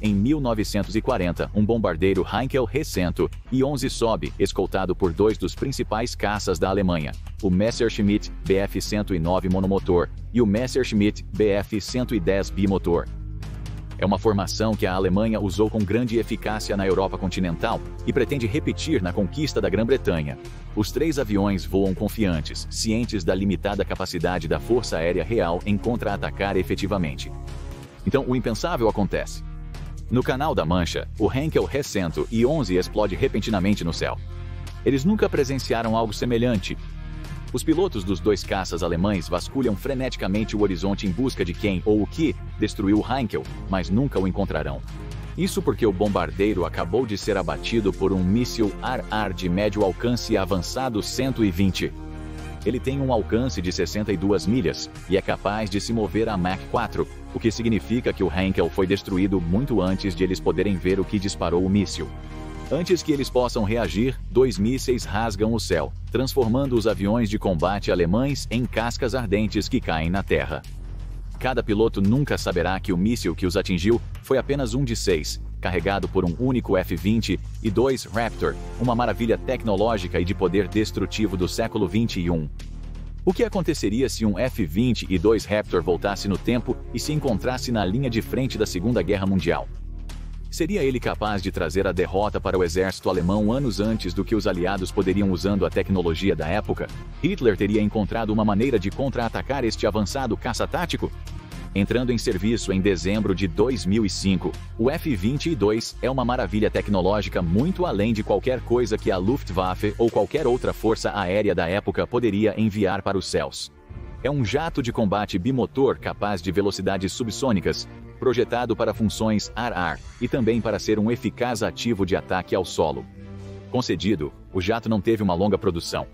em 1940, um bombardeiro Heinkel He-111 sobe, escoltado por dois dos principais caças da Alemanha, o Messerschmitt Bf-109 monomotor e o Messerschmitt Bf-110 bimotor. É uma formação que a Alemanha usou com grande eficácia na Europa continental e pretende repetir na conquista da Grã-Bretanha. Os três aviões voam confiantes, cientes da limitada capacidade da Força Aérea Real em contra-atacar efetivamente. Então, o impensável acontece. No Canal da Mancha, o Heinkel He-111 explode repentinamente no céu. Eles nunca presenciaram algo semelhante. Os pilotos dos dois caças alemães vasculham freneticamente o horizonte em busca de quem ou o que destruiu o Heinkel, mas nunca o encontrarão. Isso porque o bombardeiro acabou de ser abatido por um míssil ar-ar de médio alcance avançado 120. Ele tem um alcance de 62 milhas e é capaz de se mover a Mach 4, o que significa que o Heinkel foi destruído muito antes de eles poderem ver o que disparou o míssil. Antes que eles possam reagir, dois mísseis rasgam o céu, transformando os aviões de combate alemães em cascas ardentes que caem na terra. Cada piloto nunca saberá que o míssil que os atingiu foi apenas um de 6, carregado por um único F-20 e 2 Raptor, uma maravilha tecnológica e de poder destrutivo do século XXI. O que aconteceria se um F-20 e 2 Raptor voltasse no tempo e se encontrasse na linha de frente da Segunda Guerra Mundial? Seria ele capaz de trazer a derrota para o exército alemão anos antes do que os aliados poderiam usando a tecnologia da época? Hitler teria encontrado uma maneira de contra-atacar este avançado caça-tático? Entrando em serviço em dezembro de 2005, o F-22 é uma maravilha tecnológica muito além de qualquer coisa que a Luftwaffe ou qualquer outra força aérea da época poderia enviar para os céus. É um jato de combate bimotor capaz de velocidades subsônicas, projetado para funções ar-ar e também para ser um eficaz ativo de ataque ao solo. Concedido, o jato não teve uma longa produção.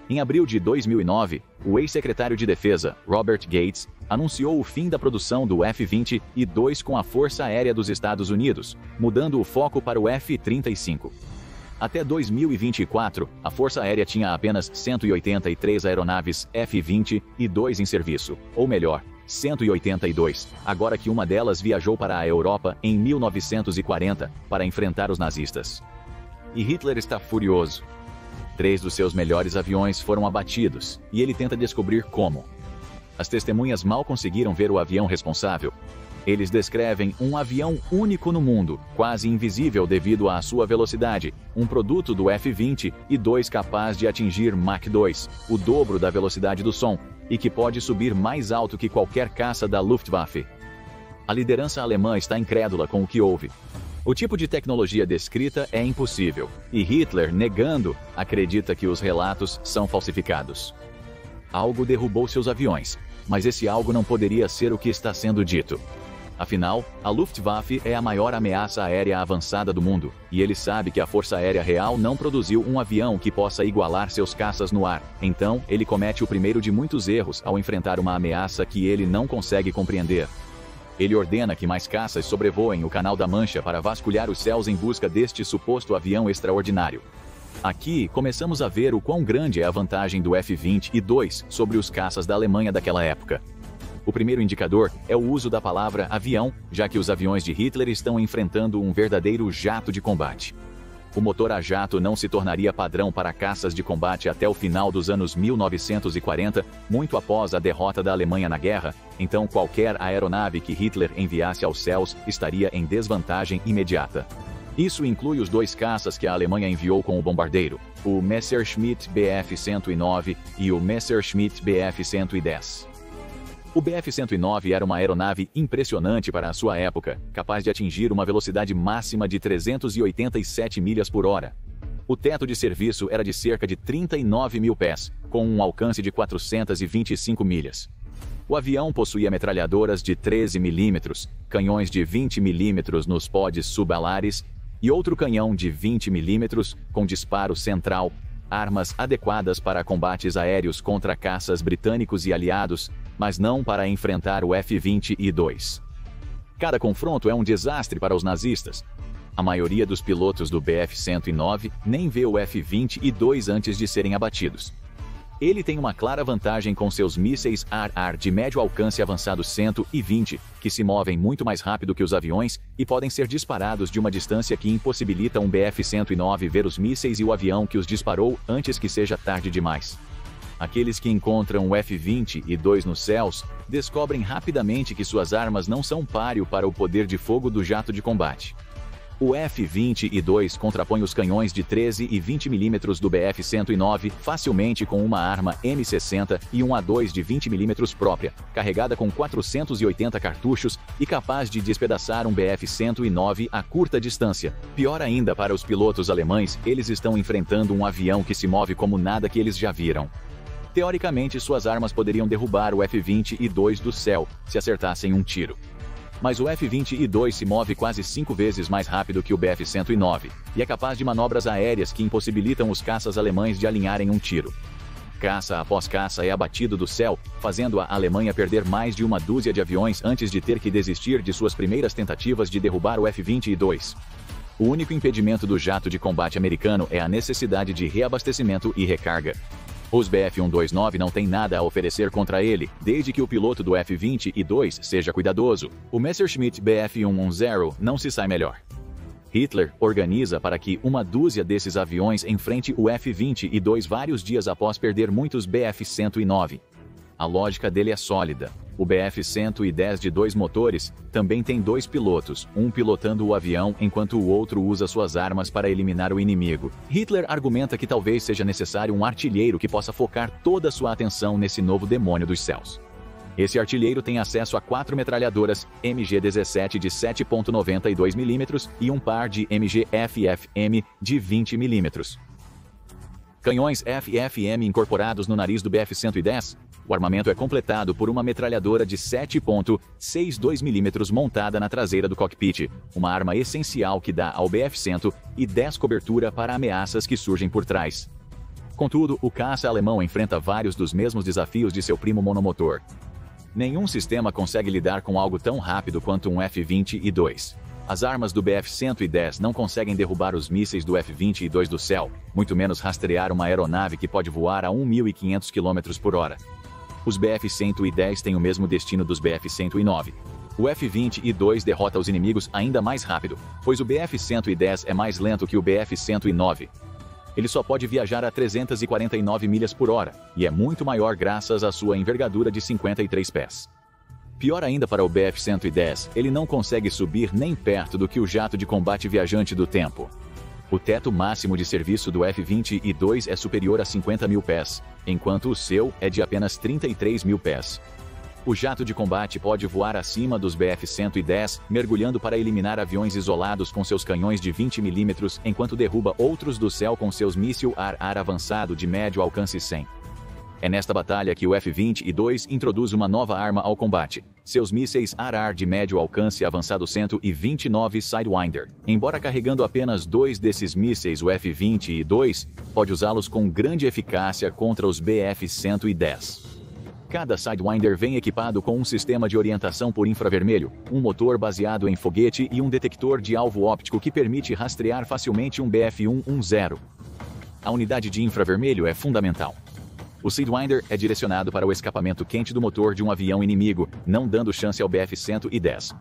Em abril de 2009, o ex-secretário de Defesa, Robert Gates, anunciou o fim da produção do F-22 com a Força Aérea dos Estados Unidos, mudando o foco para o F-35. Até 2024, a Força Aérea tinha apenas 183 aeronaves F-22 em serviço, ou melhor, 182, agora que uma delas viajou para a Europa em 1940 para enfrentar os nazistas. E Hitler está furioso. 3 dos seus melhores aviões foram abatidos, e ele tenta descobrir como. As testemunhas mal conseguiram ver o avião responsável. Eles descrevem um avião único no mundo, quase invisível devido à sua velocidade, um produto do F-22 capaz de atingir Mach 2, o dobro da velocidade do som, e que pode subir mais alto que qualquer caça da Luftwaffe. A liderança alemã está incrédula com o que houve. O tipo de tecnologia descrita é impossível, e Hitler, negando, acredita que os relatos são falsificados. Algo derrubou seus aviões, mas esse algo não poderia ser o que está sendo dito. Afinal, a Luftwaffe é a maior ameaça aérea avançada do mundo, e ele sabe que a Força Aérea Real não produziu um avião que possa igualar seus caças no ar. Então, ele comete o primeiro de muitos erros ao enfrentar uma ameaça que ele não consegue compreender. Ele ordena que mais caças sobrevoem o Canal da Mancha para vasculhar os céus em busca deste suposto avião extraordinário. Aqui, começamos a ver o quão grande é a vantagem do F-22 sobre os caças da Alemanha daquela época. O primeiro indicador é o uso da palavra avião, já que os aviões de Hitler estão enfrentando um verdadeiro jato de combate. O motor a jato não se tornaria padrão para caças de combate até o final dos anos 1940, muito após a derrota da Alemanha na guerra, então qualquer aeronave que Hitler enviasse aos céus estaria em desvantagem imediata. Isso inclui os 2 caças que a Alemanha enviou com o bombardeiro, o Messerschmitt Bf-109 e o Messerschmitt Bf-110. O Bf-109 era uma aeronave impressionante para a sua época, capaz de atingir uma velocidade máxima de 387 milhas por hora. O teto de serviço era de cerca de 39 mil pés, com um alcance de 425 milhas. O avião possuía metralhadoras de 13 mm, canhões de 20 mm nos pods subalares e outro canhão de 20 mm com disparo central, armas adequadas para combates aéreos contra caças britânicos e aliados, mas não para enfrentar o F-22. Cada confronto é um desastre para os nazistas. A maioria dos pilotos do Bf-109 nem vê o F-22 antes de serem abatidos. Ele tem uma clara vantagem com seus mísseis ar-ar de médio alcance avançado 120, que se movem muito mais rápido que os aviões e podem ser disparados de uma distância que impossibilita um Bf-109 ver os mísseis e o avião que os disparou antes que seja tarde demais. Aqueles que encontram o F-22 nos céus descobrem rapidamente que suas armas não são páreo para o poder de fogo do jato de combate. O F-22 contrapõe os canhões de 13 e 20 mm do Bf-109 facilmente com uma arma M60 e um A2 de 20 mm própria, carregada com 480 cartuchos e capaz de despedaçar um Bf-109 a curta distância. Pior ainda para os pilotos alemães, eles estão enfrentando um avião que se move como nada que eles já viram. Teoricamente, suas armas poderiam derrubar o F-22 do céu, se acertassem um tiro. Mas o F-22 se move quase 5 vezes mais rápido que o Bf-109, e é capaz de manobras aéreas que impossibilitam os caças alemães de alinharem um tiro. Caça após caça é abatido do céu, fazendo a Alemanha perder mais de uma dúzia de aviões antes de ter que desistir de suas primeiras tentativas de derrubar o F-22. O único impedimento do jato de combate americano é a necessidade de reabastecimento e recarga. Os Bf-129 não têm nada a oferecer contra ele, desde que o piloto do F-22 seja cuidadoso. O Messerschmitt Bf-110 não se sai melhor. Hitler organiza para que uma dúzia desses aviões enfrente o F-22 vários dias após perder muitos Bf-109. A lógica dele é sólida. O Bf-110 de 2 motores também tem 2 pilotos, um pilotando o avião enquanto o outro usa suas armas para eliminar o inimigo. Hitler argumenta que talvez seja necessário um artilheiro que possa focar toda sua atenção nesse novo demônio dos céus. Esse artilheiro tem acesso a 4 metralhadoras MG-17 de 7,92 mm e um par de MG-FFM de 20 mm. Canhões FFM incorporados no nariz do Bf-110. O armamento é completado por uma metralhadora de 7,62 mm montada na traseira do cockpit, uma arma essencial que dá ao Bf-110 cobertura para ameaças que surgem por trás. Contudo, o caça alemão enfrenta vários dos mesmos desafios de seu primo monomotor. Nenhum sistema consegue lidar com algo tão rápido quanto um F-22. As armas do Bf-110 não conseguem derrubar os mísseis do F-22 do céu, muito menos rastrear uma aeronave que pode voar a 1.500 km por hora. Os Bf-110 têm o mesmo destino dos Bf-109. O F-22 derrota os inimigos ainda mais rápido, pois o Bf-110 é mais lento que o Bf-109. Ele só pode viajar a 349 milhas por hora, e é muito maior graças à sua envergadura de 53 pés. Pior ainda para o Bf-110, ele não consegue subir nem perto do que o jato de combate viajante do tempo. O teto máximo de serviço do F-22 é superior a 50 mil pés, enquanto o seu é de apenas 33 mil pés. O jato de combate pode voar acima dos Bf-110, mergulhando para eliminar aviões isolados com seus canhões de 20 mm, enquanto derruba outros do céu com seus míssil ar-ar avançado de médio alcance 100. É nesta batalha que o F-22 introduz uma nova arma ao combate, seus mísseis ar-ar de médio alcance avançado 129 Sidewinder. Embora carregando apenas 2 desses mísseis, o F-22 pode usá-los com grande eficácia contra os Bf-110. Cada Sidewinder vem equipado com um sistema de orientação por infravermelho, um motor baseado em foguete e um detector de alvo óptico que permite rastrear facilmente um Bf-110. A unidade de infravermelho é fundamental. O Sidewinder é direcionado para o escapamento quente do motor de um avião inimigo, não dando chance ao Bf-110.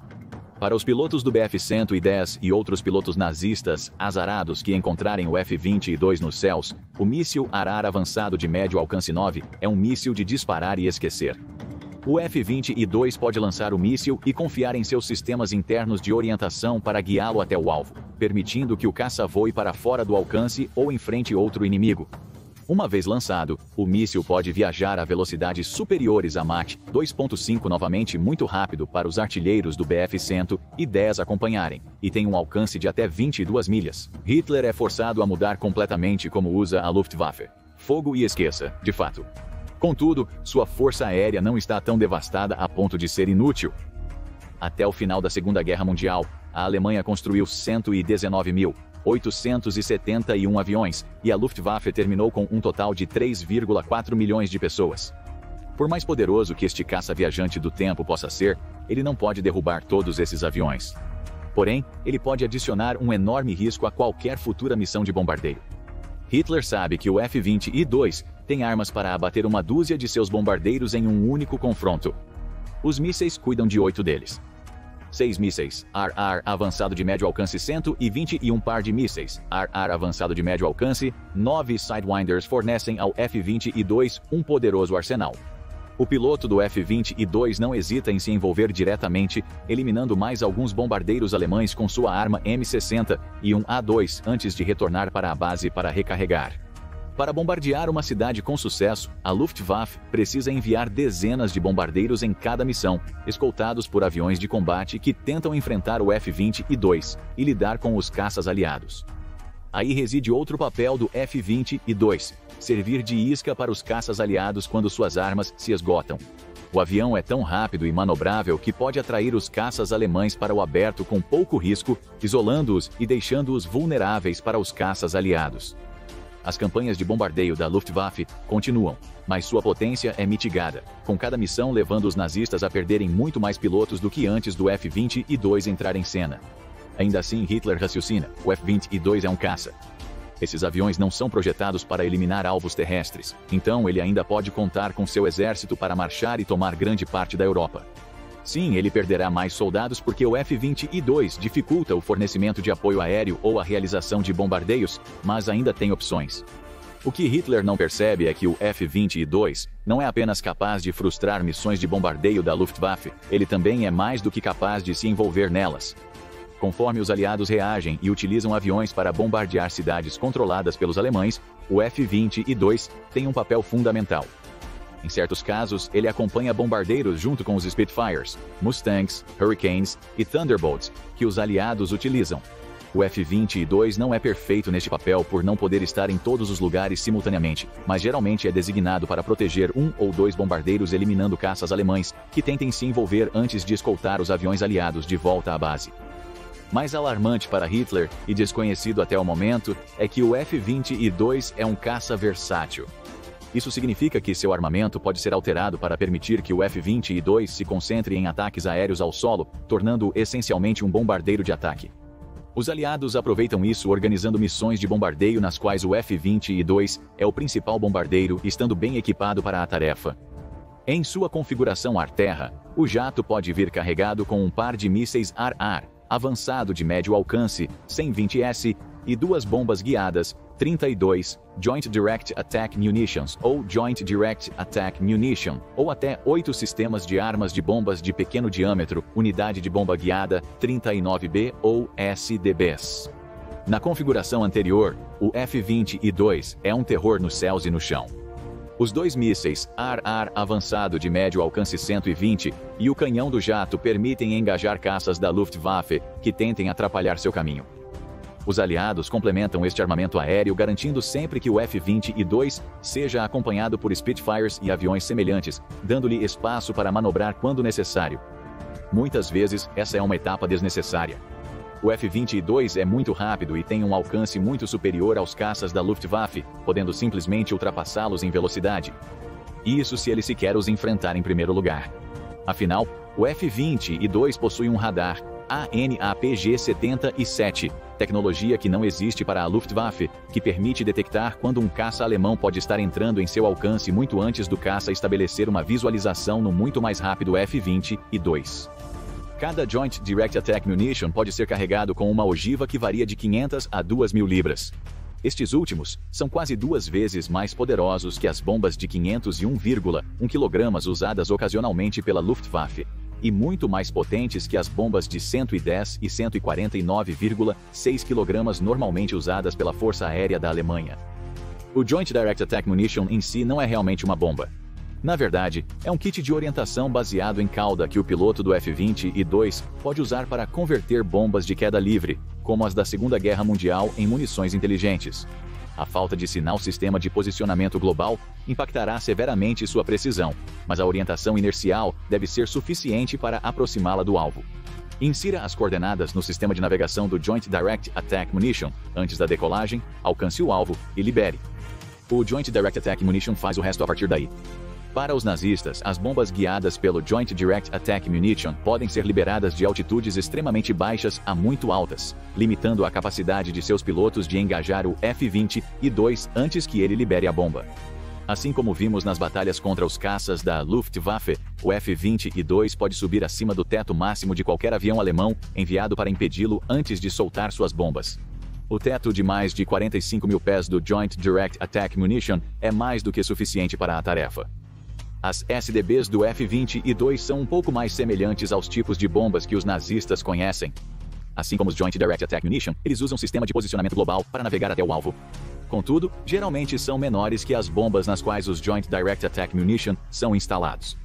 Para os pilotos do Bf-110 e outros pilotos nazistas azarados que encontrarem o F-22 nos céus, o míssil ar-ar avançado de médio alcance 9 é um míssil de disparar e esquecer. O F-22 pode lançar o míssil e confiar em seus sistemas internos de orientação para guiá-lo até o alvo, permitindo que o caça voe para fora do alcance ou enfrente outro inimigo. Uma vez lançado, o míssil pode viajar a velocidades superiores a Mach 2.5, novamente muito rápido para os artilheiros do Bf-110 acompanharem, e tem um alcance de até 22 milhas. Hitler é forçado a mudar completamente como usa a Luftwaffe. Fogo e esqueça, de fato. Contudo, sua força aérea não está tão devastada a ponto de ser inútil. Até o final da Segunda Guerra Mundial, a Alemanha construiu 119.871 aviões, e a Luftwaffe terminou com um total de 3,4 milhões de pessoas. Por mais poderoso que este caça-viajante do tempo possa ser, ele não pode derrubar todos esses aviões. Porém, ele pode adicionar um enorme risco a qualquer futura missão de bombardeio. Hitler sabe que o F-22 tem armas para abater uma dúzia de seus bombardeiros em um único confronto. Os mísseis cuidam de 8 deles. 6 mísseis AR avançado de médio alcance 120 e um par de mísseis AR avançado de médio alcance 9 Sidewinders fornecem ao F-22 um poderoso arsenal. O piloto do F-22 não hesita em se envolver diretamente, eliminando mais alguns bombardeiros alemães com sua arma M60 e um A2 antes de retornar para a base para recarregar. Para bombardear uma cidade com sucesso, a Luftwaffe precisa enviar dezenas de bombardeiros em cada missão, escoltados por aviões de combate que tentam enfrentar o F-22 e lidar com os caças aliados. Aí reside outro papel do F-22, servir de isca para os caças aliados quando suas armas se esgotam. O avião é tão rápido e manobrável que pode atrair os caças alemães para o aberto com pouco risco, isolando-os e deixando-os vulneráveis para os caças aliados. As campanhas de bombardeio da Luftwaffe continuam, mas sua potência é mitigada, com cada missão levando os nazistas a perderem muito mais pilotos do que antes do F-22 entrar em cena. Ainda assim, Hitler raciocina: o F-22 é um caça. Esses aviões não são projetados para eliminar alvos terrestres, então ele ainda pode contar com seu exército para marchar e tomar grande parte da Europa. Sim, ele perderá mais soldados porque o F-22 dificulta o fornecimento de apoio aéreo ou a realização de bombardeios, mas ainda tem opções. O que Hitler não percebe é que o F-22 não é apenas capaz de frustrar missões de bombardeio da Luftwaffe, ele também é mais do que capaz de se envolver nelas. Conforme os aliados reagem e utilizam aviões para bombardear cidades controladas pelos alemães, o F-22 tem um papel fundamental. Em certos casos, ele acompanha bombardeiros junto com os Spitfires, Mustangs, Hurricanes e Thunderbolts, que os aliados utilizam. O F-22 não é perfeito neste papel por não poder estar em todos os lugares simultaneamente, mas geralmente é designado para proteger 1 ou 2 bombardeiros eliminando caças alemães, que tentem se envolver antes de escoltar os aviões aliados de volta à base. Mais alarmante para Hitler, e desconhecido até o momento, é que o F-22 é um caça versátil. Isso significa que seu armamento pode ser alterado para permitir que o F-22 se concentre em ataques aéreos ao solo, tornando-o essencialmente um bombardeiro de ataque. Os aliados aproveitam isso organizando missões de bombardeio nas quais o F-22 é o principal bombardeiro, estando bem equipado para a tarefa. Em sua configuração ar-terra, o jato pode vir carregado com um par de mísseis AR avançado de médio alcance, 120S, e 2 bombas guiadas, 32, Joint Direct Attack Munitions ou Joint Direct Attack Munition, ou até 8 sistemas de armas de bombas de pequeno diâmetro, unidade de bomba guiada, 39B ou SDBs. Na configuração anterior, o F-22 é um terror nos céus e no chão. Os 2 mísseis AR avançado de médio alcance 120 e o canhão do jato permitem engajar caças da Luftwaffe que tentem atrapalhar seu caminho. Os aliados complementam este armamento aéreo garantindo sempre que o F-22 seja acompanhado por Spitfires e aviões semelhantes, dando-lhe espaço para manobrar quando necessário. Muitas vezes, essa é uma etapa desnecessária. O F-22 é muito rápido e tem um alcance muito superior aos caças da Luftwaffe, podendo simplesmente ultrapassá-los em velocidade. Isso se ele sequer os enfrentar em primeiro lugar. Afinal, o F-22 possui um radar ANAPG-77, tecnologia que não existe para a Luftwaffe, que permite detectar quando um caça alemão pode estar entrando em seu alcance muito antes do caça estabelecer uma visualização no muito mais rápido F-22. Cada Joint Direct Attack Munition pode ser carregado com uma ogiva que varia de 500 a 2.000 libras. Estes últimos são quase 2 vezes mais poderosos que as bombas de 501,1 kg usadas ocasionalmente pela Luftwaffe, e muito mais potentes que as bombas de 110 e 149,6 kg normalmente usadas pela Força Aérea da Alemanha. O Joint Direct Attack Munition em si não é realmente uma bomba. Na verdade, é um kit de orientação baseado em cauda que o piloto do F-22 pode usar para converter bombas de queda livre, como as da Segunda Guerra Mundial, em munições inteligentes. A falta de sinal sistema de posicionamento global impactará severamente sua precisão, mas a orientação inercial deve ser suficiente para aproximá-la do alvo. Insira as coordenadas no sistema de navegação do Joint Direct Attack Munition antes da decolagem, alcance o alvo e libere. O Joint Direct Attack Munition faz o resto a partir daí. Para os nazistas, as bombas guiadas pelo Joint Direct Attack Munition podem ser liberadas de altitudes extremamente baixas a muito altas, limitando a capacidade de seus pilotos de engajar o F-22 antes que ele libere a bomba. Assim como vimos nas batalhas contra os caças da Luftwaffe, o F-22 pode subir acima do teto máximo de qualquer avião alemão enviado para impedi-lo antes de soltar suas bombas. O teto de mais de 45 mil pés do Joint Direct Attack Munition é mais do que suficiente para a tarefa. As SDBs do F-22 são um pouco mais semelhantes aos tipos de bombas que os nazistas conhecem. Assim como os Joint Direct Attack Munition, eles usam um sistema de posicionamento global para navegar até o alvo. Contudo, geralmente são menores que as bombas nas quais os Joint Direct Attack Munition são instalados.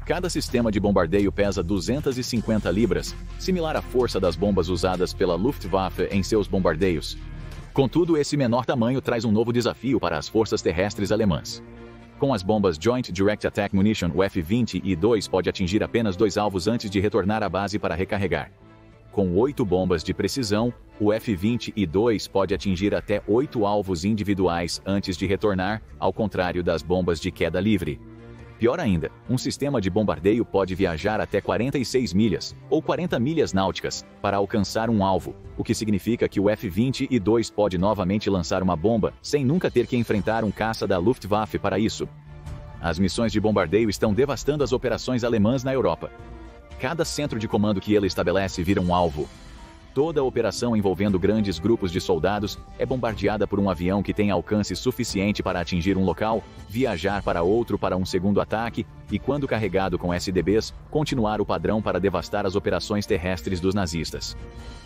Cada sistema de bombardeio pesa 250 libras, similar à força das bombas usadas pela Luftwaffe em seus bombardeios. Contudo, esse menor tamanho traz um novo desafio para as forças terrestres alemãs. Com as bombas Joint Direct Attack Munition, o F-22 pode atingir apenas 2 alvos antes de retornar à base para recarregar. Com 8 bombas de precisão, o F-22 pode atingir até 8 alvos individuais antes de retornar, ao contrário das bombas de queda livre. Pior ainda, um sistema de bombardeio pode viajar até 46 milhas, ou 40 milhas náuticas, para alcançar um alvo, o que significa que o F-22 pode novamente lançar uma bomba, sem nunca ter que enfrentar um caça da Luftwaffe para isso. As missões de bombardeio estão devastando as operações alemãs na Europa. Cada centro de comando que ele estabelece vira um alvo. Toda operação envolvendo grandes grupos de soldados é bombardeada por um avião que tem alcance suficiente para atingir um local, viajar para outro para um segundo ataque e, quando carregado com SDBs, continuar o padrão para devastar as operações terrestres dos nazistas.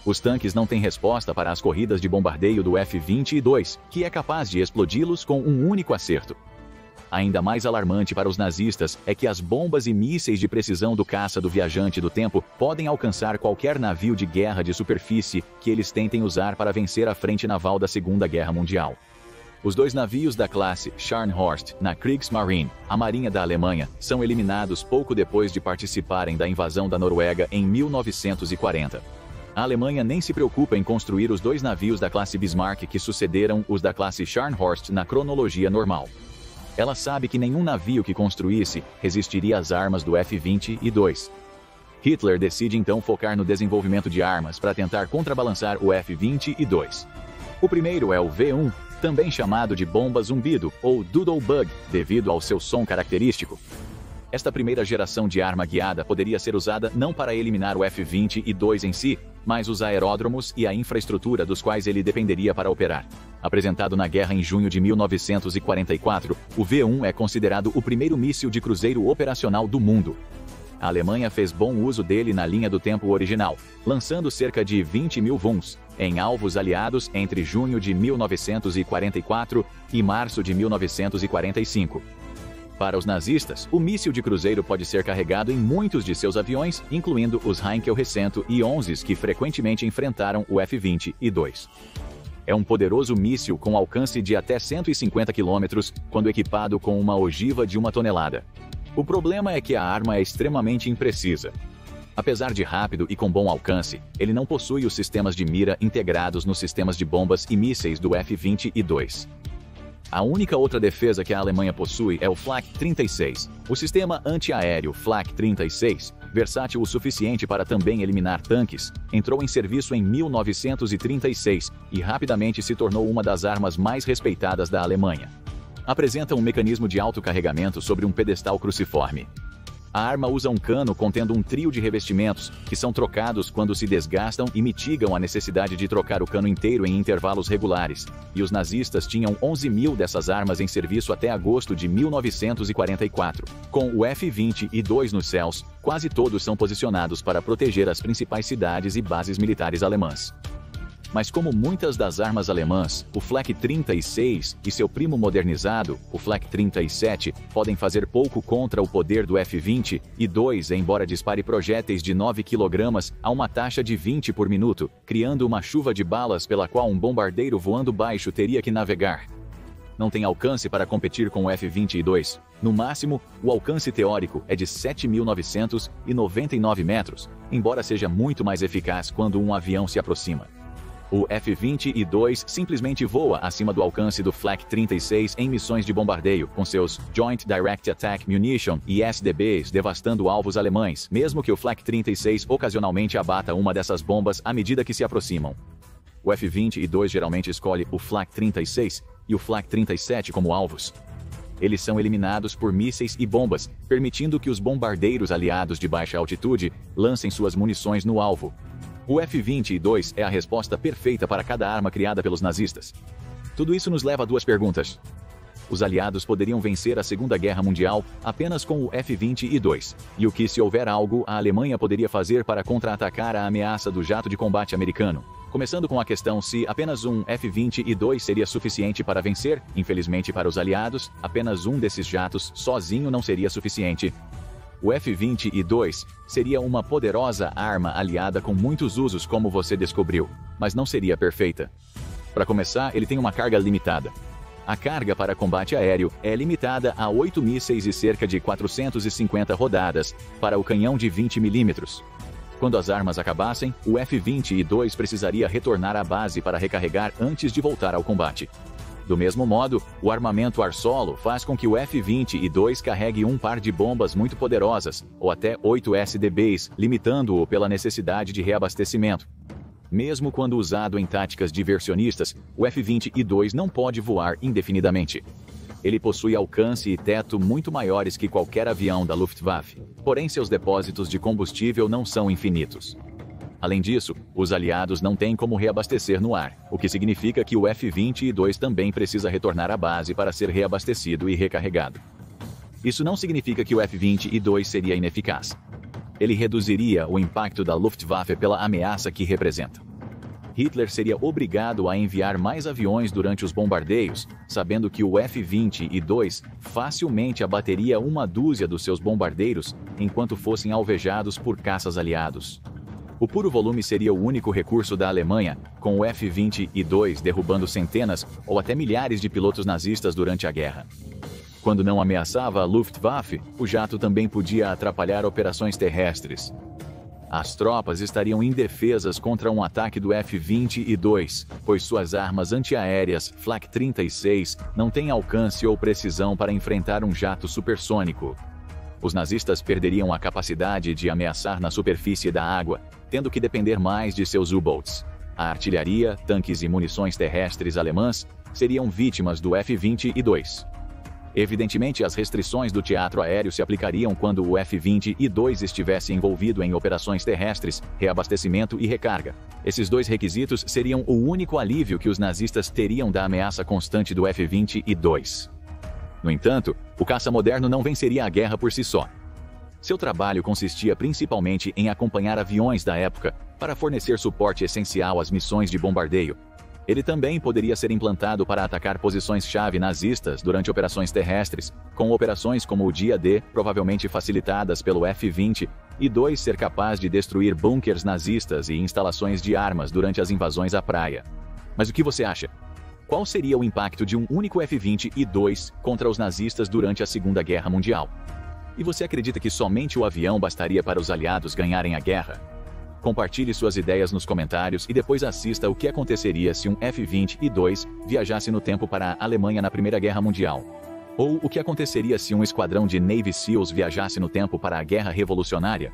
Os tanques não têm resposta para as corridas de bombardeio do F-22, que é capaz de explodi-los com um único acerto. Ainda mais alarmante para os nazistas é que as bombas e mísseis de precisão do caça do viajante do tempo podem alcançar qualquer navio de guerra de superfície que eles tentem usar para vencer a frente naval da Segunda Guerra Mundial. Os 2 navios da classe Scharnhorst na Kriegsmarine, a Marinha da Alemanha, são eliminados pouco depois de participarem da invasão da Noruega em 1940. A Alemanha nem se preocupa em construir os 2 navios da classe Bismarck que sucederam os da classe Scharnhorst na cronologia normal. Ela sabe que nenhum navio que construísse resistiria às armas do F-22. Hitler decide então focar no desenvolvimento de armas para tentar contrabalançar o F-22. O primeiro é o V-1, também chamado de bomba zumbido ou Doodlebug, devido ao seu som característico. Esta primeira geração de arma guiada poderia ser usada não para eliminar o F-22 em si, mas os aeródromos e a infraestrutura dos quais ele dependeria para operar. Apresentado na guerra em junho de 1944, o V-1 é considerado o primeiro míssil de cruzeiro operacional do mundo. A Alemanha fez bom uso dele na linha do tempo original, lançando cerca de 20 mil VUMs em alvos aliados entre junho de 1944 e março de 1945. Para os nazistas, o míssil de cruzeiro pode ser carregado em muitos de seus aviões, incluindo os Heinkel Re-111 que frequentemente enfrentaram o F-22. É um poderoso míssil com alcance de até 150 km quando equipado com uma ogiva de 1 tonelada. O problema é que a arma é extremamente imprecisa. Apesar de rápido e com bom alcance, ele não possui os sistemas de mira integrados nos sistemas de bombas e mísseis do F-22. A única outra defesa que a Alemanha possui é o Flak 36. O sistema antiaéreo Flak 36, versátil o suficiente para também eliminar tanques, entrou em serviço em 1936 e rapidamente se tornou uma das armas mais respeitadas da Alemanha. Apresenta um mecanismo de autocarregamento sobre um pedestal cruciforme. A arma usa um cano contendo um trio de revestimentos, que são trocados quando se desgastam e mitigam a necessidade de trocar o cano inteiro em intervalos regulares, e os nazistas tinham 11 mil dessas armas em serviço até agosto de 1944. Com o F-22 nos céus, quase todos são posicionados para proteger as principais cidades e bases militares alemãs. Mas como muitas das armas alemãs, o Flak 36 e seu primo modernizado, o Flak 37, podem fazer pouco contra o poder do F-22, embora dispare projéteis de 9 kg a uma taxa de 20 por minuto, criando uma chuva de balas pela qual um bombardeiro voando baixo teria que navegar. Não tem alcance para competir com o F-22. No máximo, o alcance teórico é de 7.999 metros, embora seja muito mais eficaz quando um avião se aproxima. O F-22 simplesmente voa acima do alcance do Flak 36 em missões de bombardeio, com seus Joint Direct Attack Munition e SDBs devastando alvos alemães, mesmo que o Flak 36 ocasionalmente abata uma dessas bombas à medida que se aproximam. O F-22 geralmente escolhe o Flak 36 e o Flak 37 como alvos. eles são eliminados por mísseis e bombas, permitindo que os bombardeiros aliados de baixa altitude lancem suas munições no alvo. O F-22 é a resposta perfeita para cada arma criada pelos nazistas. Tudo isso nos leva a duas perguntas. Os aliados poderiam vencer a Segunda Guerra Mundial apenas com o F-22. E o que, se houver algo, a Alemanha poderia fazer para contra-atacar a ameaça do jato de combate americano? Começando com a questão se apenas um F-22 seria suficiente para vencer, infelizmente para os aliados, apenas um desses jatos sozinho não seria suficiente. O F-22 seria uma poderosa arma aliada com muitos usos, como você descobriu, mas não seria perfeita. Para começar, ele tem uma carga limitada. A carga para combate aéreo é limitada a 8 mísseis e cerca de 450 rodadas para o canhão de 20 mm. Quando as armas acabassem, o F-22 precisaria retornar à base para recarregar antes de voltar ao combate. Do mesmo modo, o armamento ar-solo faz com que o F-22 carregue um par de bombas muito poderosas, ou até 8 SDBs, limitando-o pela necessidade de reabastecimento. Mesmo quando usado em táticas diversionistas, o F-22 não pode voar indefinidamente. Ele possui alcance e teto muito maiores que qualquer avião da Luftwaffe, porém seus depósitos de combustível não são infinitos. Além disso, os aliados não têm como reabastecer no ar, o que significa que o F-22 também precisa retornar à base para ser reabastecido e recarregado. Isso não significa que o F-22 seria ineficaz. Ele reduziria o impacto da Luftwaffe pela ameaça que representa. Hitler seria obrigado a enviar mais aviões durante os bombardeios, sabendo que o F-22 facilmente abateria uma dúzia dos seus bombardeiros enquanto fossem alvejados por caças aliados. O puro volume seria o único recurso da Alemanha, com o F-22 derrubando centenas ou até milhares de pilotos nazistas durante a guerra. Quando não ameaçava a Luftwaffe, o jato também podia atrapalhar operações terrestres. As tropas estariam indefesas contra um ataque do F-22, pois suas armas antiaéreas Flak 36 não têm alcance ou precisão para enfrentar um jato supersônico. Os nazistas perderiam a capacidade de ameaçar na superfície da água, tendo que depender mais de seus U-boats. A artilharia, tanques e munições terrestres alemãs seriam vítimas do F-22. Evidentemente, as restrições do teatro aéreo se aplicariam quando o F-22 estivesse envolvido em operações terrestres, reabastecimento e recarga. Esses dois requisitos seriam o único alívio que os nazistas teriam da ameaça constante do F-22. No entanto, o caça moderno não venceria a guerra por si só. Seu trabalho consistia principalmente em acompanhar aviões da época para fornecer suporte essencial às missões de bombardeio. Ele também poderia ser implantado para atacar posições-chave nazistas durante operações terrestres, com operações como o Dia D, provavelmente facilitadas pelo F-22, ser capaz de destruir bunkers nazistas e instalações de armas durante as invasões à praia. Mas o que você acha? Qual seria o impacto de um único F-22 contra os nazistas durante a Segunda Guerra Mundial? E você acredita que somente o avião bastaria para os aliados ganharem a guerra? Compartilhe suas ideias nos comentários e depois assista o que aconteceria se um F-22 viajasse no tempo para a Alemanha na Primeira Guerra Mundial. Ou o que aconteceria se um esquadrão de Navy SEALs viajasse no tempo para a Guerra Revolucionária?